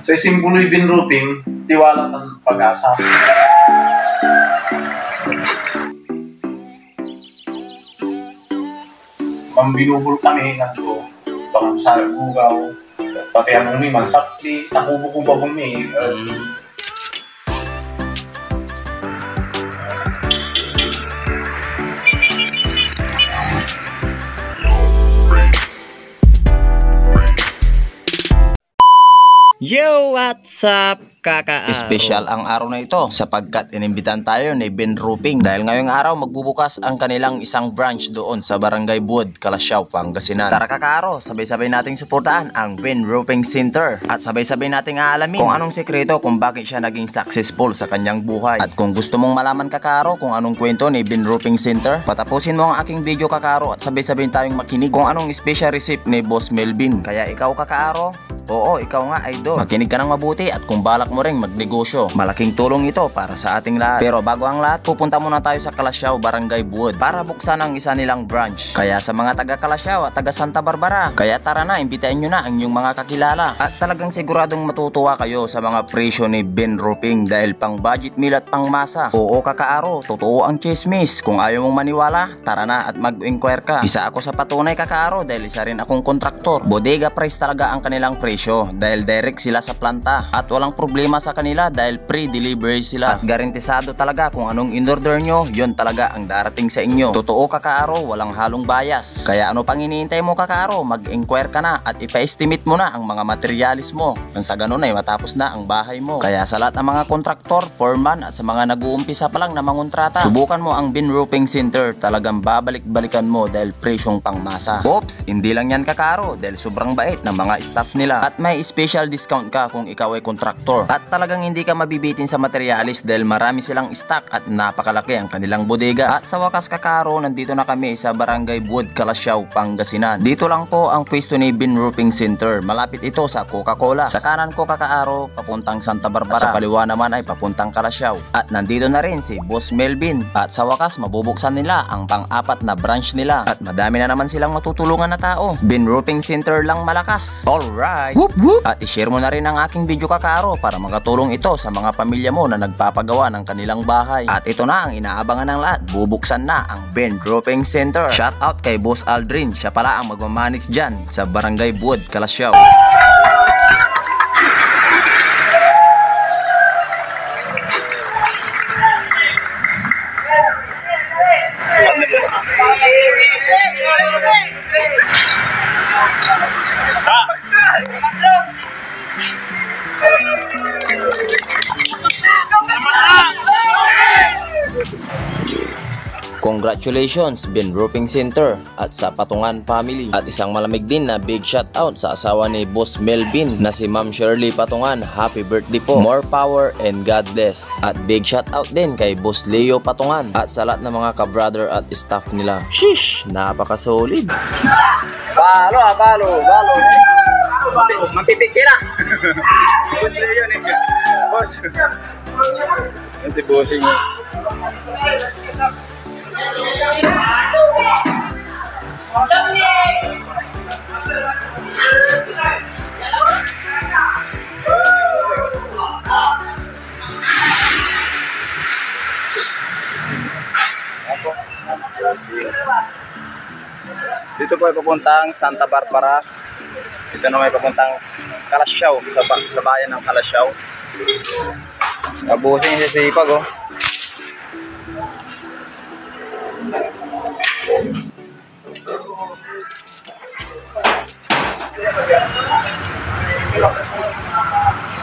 Sa simbolo'y binroofing, tiwala at pag-asa. Binuhol kami nandito, baka sa bugaw, pati ang umi, mansakli, nakubo ko pa umi. Yo, what's up, kakaaro? Special ang araw na ito sapagkat inimbitan tayo ni Ben Roofing dahil ngayong araw magbubukas ang kanilang isang branch doon sa Barangay Buod, Calasiao, Pangasinan. Tara kakaaro, sabay-sabay nating suportahan ang Ben Roofing Center at sabay-sabay nating aalamin kung anong sekreto kung bakit siya naging successful sa kanyang buhay. At kung gusto mong malaman kakaaro kung anong kwento ni Ben Roofing Center, patapusin mo ang aking video kakaaro at sabay-sabay tayong makinig kung anong special recipe ni Boss Melvin. Kaya ikaw kakaaro, oo, ikaw nga idol, makinig ka ng mabuti at kung balak mo ring magnegosyo, malaking tulong ito para sa ating lahat. Pero bago ang lahat, pupunta muna tayo sa Calasiao, Barangay Buod para buksan ang isa nilang branch. Kaya sa mga taga Calasiao at taga Santa Barbara, kaya tara na, imbitahin nyo na ang inyong mga kakilala. At talagang siguradong matutuwa kayo sa mga presyo ni Ben Roofing dahil pang budget meal at pang masa. Oo kakaaro, totoo ang chismis. Kung ayaw mong maniwala, tara na at mag-inquire ka. Isa ako sa patunay kakaaro dahil isa rin akong kontraktor. Bodega price talaga ang kanilang presyo dahil direct sila sa planta at walang problema sa kanila dahil pre-delivery sila at garantisado talaga kung anong in-order nyo, yun talaga ang darating sa inyo. Totoo kakaaro, walang halong bias. Kaya ano pang iniintay mo kakaaro, mag-inquire ka na at ipa-estimate mo na ang mga materialis mo. Nang sa ganun ay matapos na ang bahay mo. Kaya sa lahat ng mga kontraktor, foreman at sa mga nag-uumpisa pa lang na mangontrata, subukan mo ang Ben Roofing Center, talagang babalik-balikan mo dahil presyong pangmasa. Oops, hindi lang yan kakaaro dahil sobrang bait ng mga staff nila at may special discount ka kung ikaw ay kontraktor. At talagang hindi ka mabibitin sa materialis dahil marami silang stock at napakalaki ang kanilang bodega. At sa wakas kakaaro, nandito na kami sa Barangay Buod, Calasiao, Pangasinan. Dito lang po ang pwesto ni Ben Roofing Center. Malapit ito sa Coca-Cola. Sa kanan ko kakaaro, papuntang Santa Barbara. At sa kaliwa naman ay papuntang Calasiao. At nandito na rin si Boss Melvin. At sa wakas, mabubuksan nila ang pang-apat na branch nila. At madami na naman silang matutulungan na tao. Ben Roofing Center lang malakas. Alright! Whoop, whoop. At i-share mo na rin ang aking video kakaaro para makatulong ito sa mga pamilya mo na nagpapagawa ng kanilang bahay. At ito na ang inaabangan ng lahat. Bubuksan na ang Ben Roofing Center. Shout out kay Boss Aldrin. Siya pala ang magmamanage dyan sa Barangay Buod, Calasiao. Congratulations Ben Roofing Center at sa Patungan family. At isang malamig din na big shout out sa asawa ni Boss Melvin na si Ma'am Shirley Patungan. Happy birthday po. More power and God bless. At big shout out din kay Boss Leo Patungan at sa lahat ng mga ka-brother at staff nila. Sheesh, napaka-solid. Balo. Mapipikir na. Boss Leo nih. Boss. Si bossing. Dito po ay papuntang Santa Barbara. Dito naman ay papuntang Calasiao, sa bayan ng Calasiao. Kabusing si Sipag oh.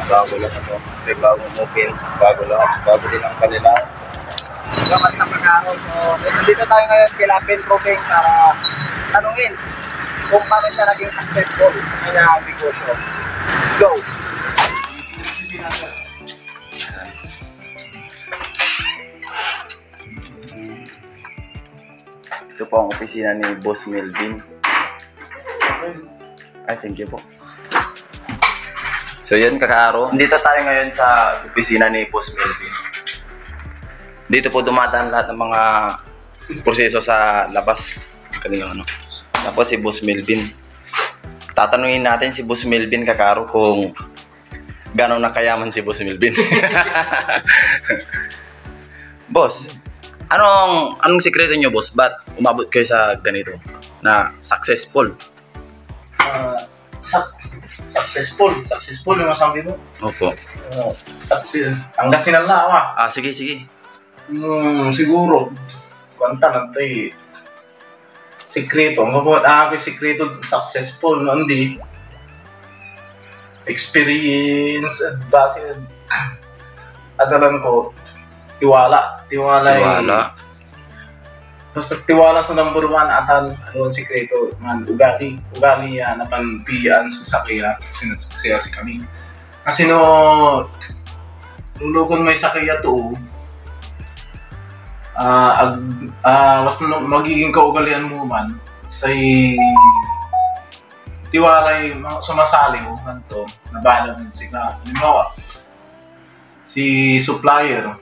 Bago lang ito. May bagong open. Bago din ang kanila. Salamat sa pag-aaral. So, nandito tayo ngayon kila Ben Roofing para tanungin kung paano siya naging successful sa kanyang negosyo. Let's go! Ito po ang opisina ni Boss Melvin. Ay, thank you po. So yan kakaaro, dito tayo ngayon sa opisina ni Boss Melvin. Dito po dumadaan lahat ng mga proseso sa labas. Kanilang ano. Tapos si Boss Melvin. Tatanungin natin si Boss Melvin kakaaro kung gano'ng nakayaman si Boss Melvin. Boss, anong sikreto nyo, boss? Ba't umabot kayo sa ganito na successful? Successful yung masabi mo. Opo. Success. Hanggang sinala Sige. siguro, kwanta na ito sikreto. Ang mabot sikreto successful, no? Hindi. Experience, base, adalan ko, tiwala. Basta tiwala sa number one atan ano sikreto man ugali yan napantian sa sakya siya si kami kasi no lulugon may sakya to was magiging kaugalian mo man say tiwala sumasali mo kanto nabalan sila halimbawa si supplier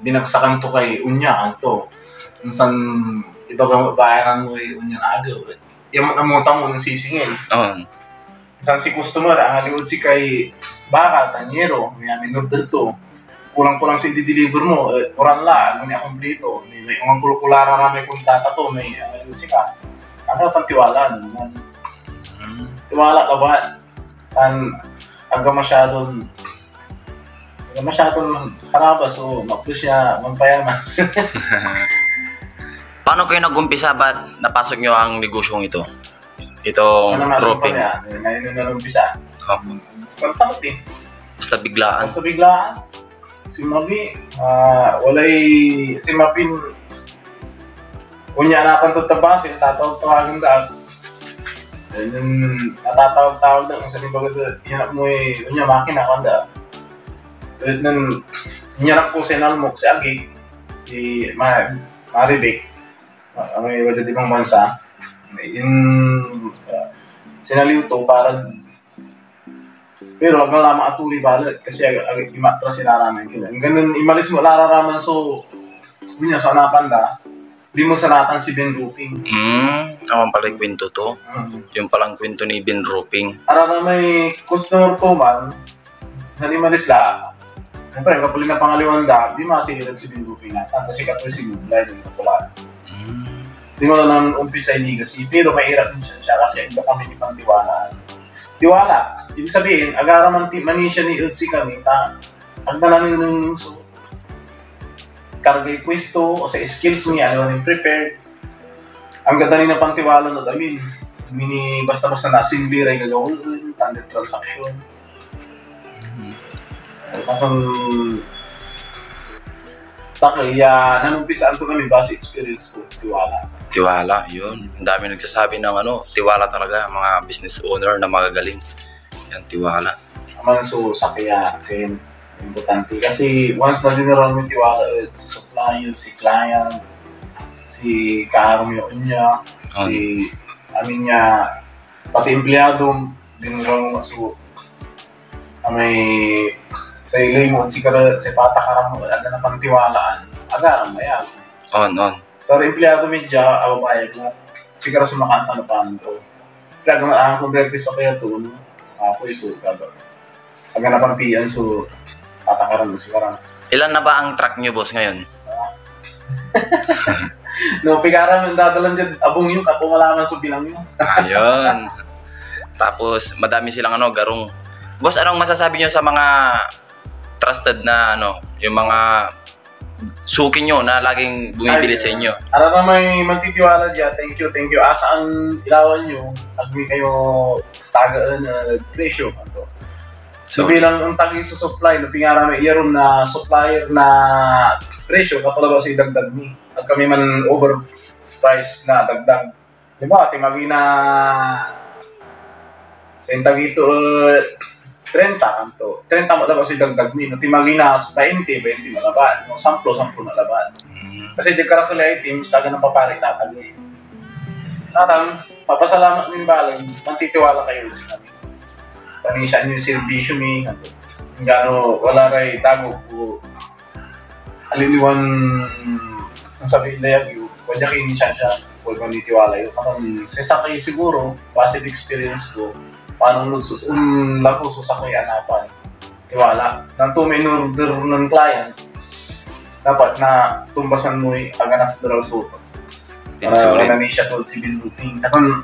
binagsakan to kay unya kanto minsan ito ka bayaran mo unya na agaw yung namuta mo ng sisingil minsan si customer ang haliwad si kay baka tanyero may order to kulang si i-deliver mo oran la ano niya kompleto may kung kulkulara na may kontata to may haliwad si ka ang tiwala tiwala ka ba hanggang masyadong harabas o makdo siya mampayaman. Paano kayo nag-umpisa? Ba't napasok nyo ang negosyong ito? Itong roofing? Ngayon na umpisa. Kantamot eh. Basta biglaan? Si Mabi, si Mabin, unya na akong tutabasin, tatawag-tawagin daan. Natatawag-tawag daan, sa libaga hinap mo unya makina akong daan. Hinarap ko sa inalmok si Agi, si Maribik, may wajad ibang bansa. Sinaliw to para pero wag na lamang atuli bala kasi imatra sinaraman kila. Ganun imalis mo lararaman so unya sa napanda. Di mo sanatan si Ben Roofing. Naman pala yung kwento to. Yung palang kwento ni Ben Roofing. Arara may customer ko man, nalimalis la. Siyempre, kapuli na pangaliwanda, di masilitan si Ben Roofing na. Kasi katoy si Google, yung kapulaan. Di mo na nang umpisa yung legacy, pero mahirap din siya kasi iba kami ni pang tiwalaan. Tiwala, ibig sabihin, agaraman manisya ni Elsie kami, agdalan yung kargay pwesto o sa skills niya, ano rin prepared. Ang ganda rin ng pantiwala na damin. Basta-basta na assembly rin gagawin, tandem transaction. Kapag nanumpisaan ko kami base experience ko, Tiwala, yun. Ang dami nagsasabi ng tiwala talaga, mga business owner na magagaling. Yan, tiwala. Naman sakya, importante. Kasi once na general mo tiwala, si supplier, si client, si kaarong yun niya, si amin niya, pati empleyado, general mo may sa iloy mo, si patakaran mo, aga na pang tiwalaan, aga na mayan. On. Sa empleyado medya, ababayag mo, sigara sumakanta na paano to. Kaya ang convertis sa kaya to, ako isuka ba? Aga na pang piyan, so patakaran na sigara. Ilan na ba ang truck nyo, boss, ngayon? No, pigaran yung dadalan dyan, abong yung kapumalaman so bilang yun. Ayun. Tapos, madami silang garong. Boss, anong masasabi nyo sa mga trusted na yung mga suki nyo na laging bumibili sa inyo? Ano na may magtitiwala dyan, thank you. Asaan ilawan nyo, agmi kayo tagaan presyo. So, bilang ang tagi sa supply, pingara may iyaron na supplier na presyo, katulad sa idagdag ni. At kami man overpriced na dagdag. Diba, timagi na sa intagi ito 30 mo dapat si dagdag ni. Timagi na 20 malaban. 10 malaban. Kasi di karakula item, saga ng papari tatagay. Papasalamat min balang, mantitiwala kayo sa kami. Panisya nyo yung servisyo ni, gano wala ray tago po. Aliliwan ang sabihin na yung wadya kayo ni siya, huwag mo nitiwala yun. Sa kayo siguro, positive experience ko, paano lago sa sakay anapan. tiwala. Nang in order ng client, dapat na tumbasan mo yung aga na sa daral suto. Para wala ni siya tol si binroofing. Katong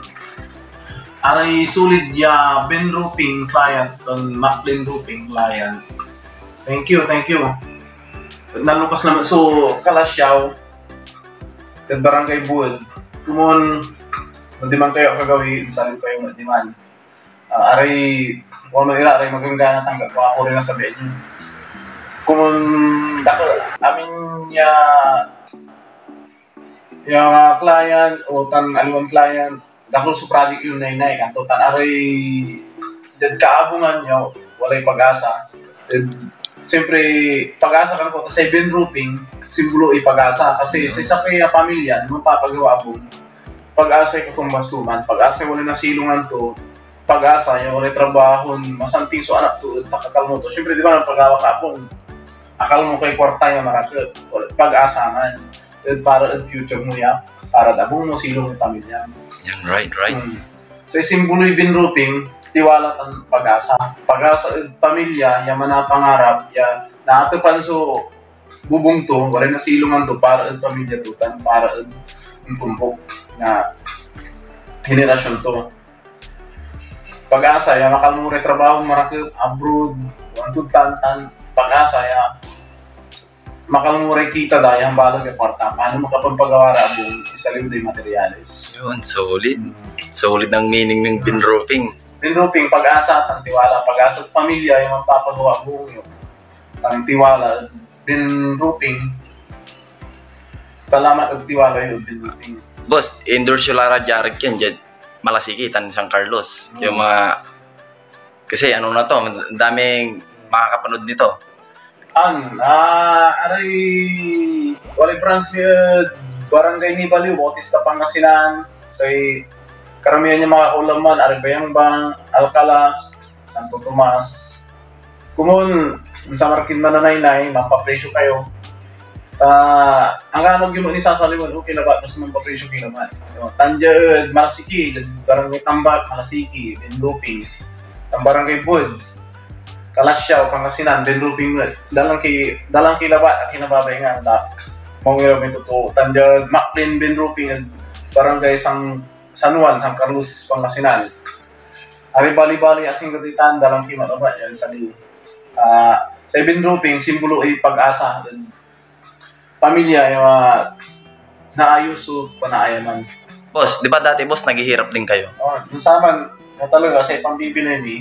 aray sulit ya binroofing client on Maclean Roofing client. Thank you. Nalukas naman. So, Kalasyaw, at Barangay Buod, kumon, madiman kayo kagawi, salim kayo madiman. Aray, ano aray maganda na tanggap ko, ako rin nasabihin niyo. Kumon, dako, amin niya, yung client, o tan aliwan client, dako sa project yung nainay, kanto tan aray, dyan kaabungan niyo, walay pag-asa. Siyempre, pag-asa kan ko sa binroofing, simbolo ipag-asa. Kasi sa isa kaya pamilya, mapapagawa po, pag-asa ko kung masuman, pag-asa wala na silungan to, pag-asa, yung wala trabahon, masanting so anak to, takakal mo to. Siyempre, di ba, pag-awa ka po, akal mo kay kwarta yung marakit, pag-asa man, para ang future mo ya, para dabong mo silong yung pamilya. Yan, right. Sa simbolo yung binroofing, tiwala ang pag-asa. Pag-asa, pamilya, yung manapangarap, yung naatupan so bubong to, wala na silungan to, para ang pamilya to, para ang tumpok na henerasyon to. Pag-asa, yung makalmure trabaho, marakip, abroad, wantutan, pag-asa, yung makalmure kita dahil ang balag yung kwarta, paano makapagpagawara abong isaliw din materialis. Yun, solid ang meaning ng binroofing. Binroofing, pag-asa, ang tiwala, pag-asa at pamilya, yung magpapagawa buong yun. Ang tiwala, binroofing, salamat at tiwala yun, binroofing. Boss, endorse yung Lara Jared yan, dyan, Malasiki, Tan San Carlos. Yung mga, kasi ano na to, daming makakapanood nito. Aray, walay branch Barangay ni Baliw, Bautista Pangasinan, say, karamihan niya mga ulaman, Aribayambang, Alcalas, Santo Tomas. Kumon, sa Markin Mananaynay, mapapresyo kayo. Ang anog yun ni sasaliwan, okay na ba? Mas mapapresyo kayo naman. Tanjad, Malasiki, Barangay Tambak, Malasiki, Binroofing, Barangay Bud, Kalasyaw, Pangasinan, Binroofing, dalang kilabat, at kinababay nga, mga ilaw may totoo. Tanjad, Maclean, Binroofing, Barangay San Juan, San Carlos, Pangasinan. Ari bali-bali asing katitan dalam kimat ba yan sa liyo. Sa binroofing, simbolo ay pag-asa. Pamilya yung naayos o panaayaman. Boss, di ba dati boss, naghihirap din kayo? Yung saman, talaga sa pambibili ni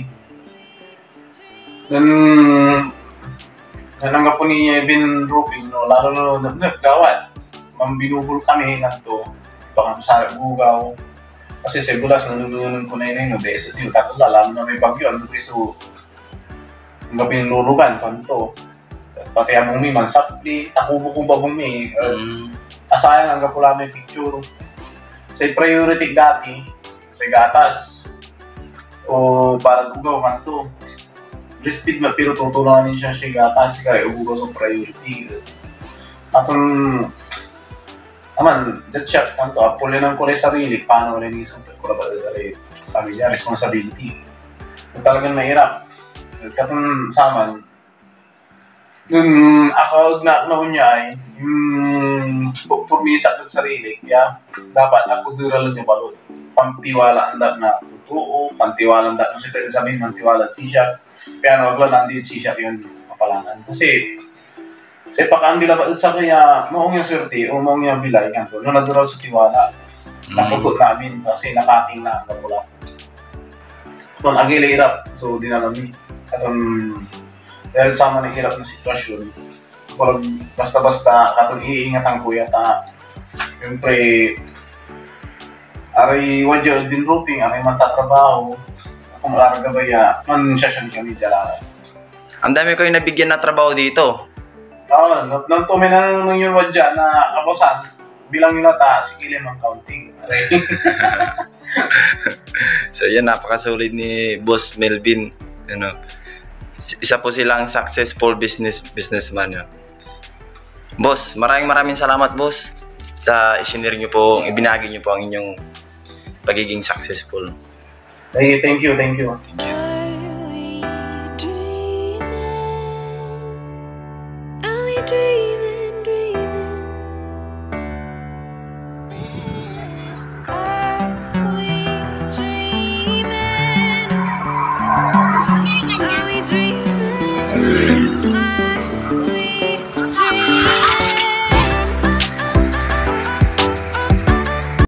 nananggap po niya binroofing, no? Lalo na naggawan. Mambinubul kami nga to, baka sa bugaw. Kasi sa bulas, nalulunan ko na yun, no? Beso yun, katula, alam na may bagyo, ano gusto yung pinulugan, kanto. Pati among may mansapli, takubo kong babong may, asayan hanggang pula may picture. Sa priority dati, sa gatas, o para lugaw, kanto. Lispid na, pero tutulungan siya siya gatas, kaya ubugaw sa priority. Atong aman, that shot, kanto, apulin ang kore sarili, paano rin isang kolaboradari, pamilya, responsibility. Kung talagang mahirap, katong saman, nung ako na niya ay, pumisa ng sarili, kaya dapat ako dural niya balot. Pantiwala ang dat na totoo, pantiwala ang dat na siya, sabihin, mantiwala siya, kaya wagla nandito siya yun mapalangan. Kasi, sa ipakandi lang sa kaya, maong yung swerte o maong yung bilay, kanto, nung nadural sa tiwala, naputot namin kasi nakating na ang kapula. Kung agila hirap, so dinalami. Katong, dahil sama na hirap na sitwasyon, kung basta-basta, katong iingat ang kuya, siyempre, aray wadyo binroofing, aray matatrabaho, kung aragabaya, man siya kami dala. Ang dami ko yung nabigyan na trabaho dito. Nung tumin na nung yung wadya na kapusan, bilang yung nata, sige limang counting. So yan, napakasulit ni Boss Melvin. Ano, isa po silang successful businessman. Yun. Boss, maraming salamat boss sa i-share niyo po, ibinahagi niyo po ang inyong pagiging successful. Thank you. Thank you. Bye.